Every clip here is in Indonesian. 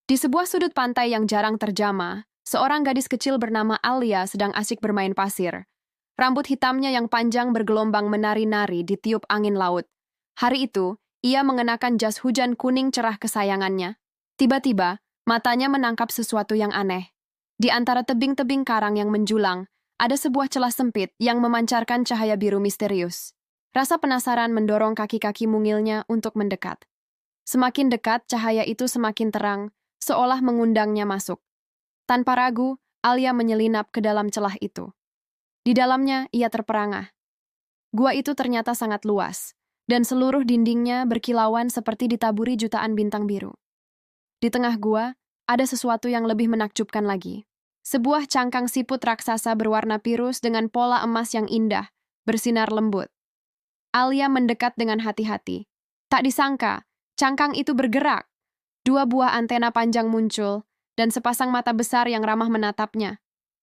Di sebuah sudut pantai yang jarang terjamah, seorang gadis kecil bernama Alia sedang asyik bermain pasir. Rambut hitamnya yang panjang bergelombang menari-nari ditiup angin laut. Hari itu, ia mengenakan jas hujan kuning cerah kesayangannya. Tiba-tiba, matanya menangkap sesuatu yang aneh. Di antara tebing-tebing karang yang menjulang, ada sebuah celah sempit yang memancarkan cahaya biru misterius. Rasa penasaran mendorong kaki-kaki mungilnya untuk mendekat. Semakin dekat, cahaya itu semakin terang, seolah mengundangnya masuk. Tanpa ragu, Alia menyelinap ke dalam celah itu. Di dalamnya, ia terperangah. Gua itu ternyata sangat luas, dan seluruh dindingnya berkilauan seperti ditaburi jutaan bintang biru. Di tengah gua, ada sesuatu yang lebih menakjubkan lagi. Sebuah cangkang siput raksasa berwarna pirus dengan pola emas yang indah, bersinar lembut. Alia mendekat dengan hati-hati. Tak disangka, cangkang itu bergerak. Dua buah antena panjang muncul, dan sepasang mata besar yang ramah menatapnya.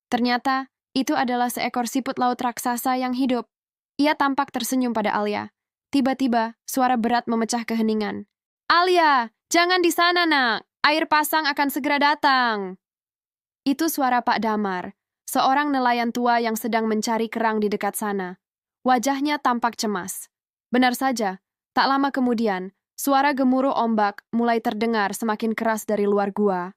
Ternyata, itu adalah seekor siput laut raksasa yang hidup. Ia tampak tersenyum pada Alia. Tiba-tiba, suara berat memecah keheningan. Alia, jangan di sana, nak. Air pasang akan segera datang. Itu suara Pak Damar, seorang nelayan tua yang sedang mencari kerang di dekat sana. Wajahnya tampak cemas. Benar saja, tak lama kemudian, suara gemuruh ombak mulai terdengar semakin keras dari luar gua.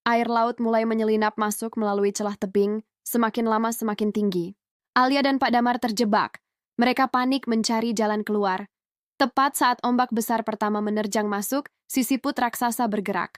Air laut mulai menyelinap masuk melalui celah tebing, semakin lama semakin tinggi. Alia dan Pak Damar terjebak. Mereka panik mencari jalan keluar. Tepat saat ombak besar pertama menerjang masuk, si siput raksasa bergerak.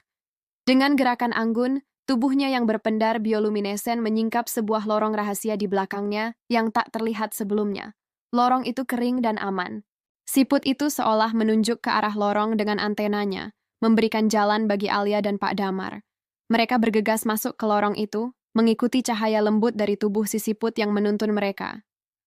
Dengan gerakan anggun, tubuhnya yang berpendar bioluminesen menyingkap sebuah lorong rahasia di belakangnya yang tak terlihat sebelumnya. Lorong itu kering dan aman. Siput itu seolah menunjuk ke arah lorong dengan antenanya, memberikan jalan bagi Alia dan Pak Damar. Mereka bergegas masuk ke lorong itu, mengikuti cahaya lembut dari tubuh si siput yang menuntun mereka.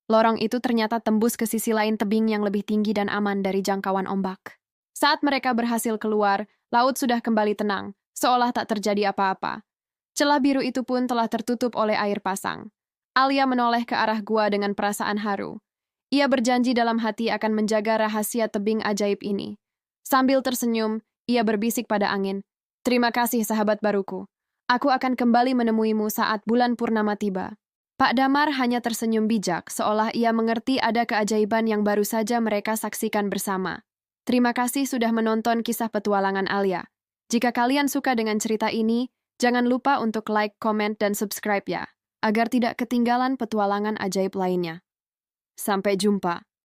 Lorong itu ternyata tembus ke sisi lain tebing yang lebih tinggi dan aman dari jangkauan ombak. Saat mereka berhasil keluar, laut sudah kembali tenang, seolah tak terjadi apa-apa. Celah biru itu pun telah tertutup oleh air pasang. Alia menoleh ke arah gua dengan perasaan haru. Ia berjanji dalam hati akan menjaga rahasia tebing ajaib ini. Sambil tersenyum, ia berbisik pada angin, "Terima kasih sahabat baruku. Aku akan kembali menemuimu saat bulan purnama tiba." Pak Damar hanya tersenyum bijak, seolah ia mengerti ada keajaiban yang baru saja mereka saksikan bersama. Terima kasih sudah menonton kisah petualangan Alia. Jika kalian suka dengan cerita ini, jangan lupa untuk like, komen, dan subscribe ya, agar tidak ketinggalan petualangan ajaib lainnya. Sampai jumpa.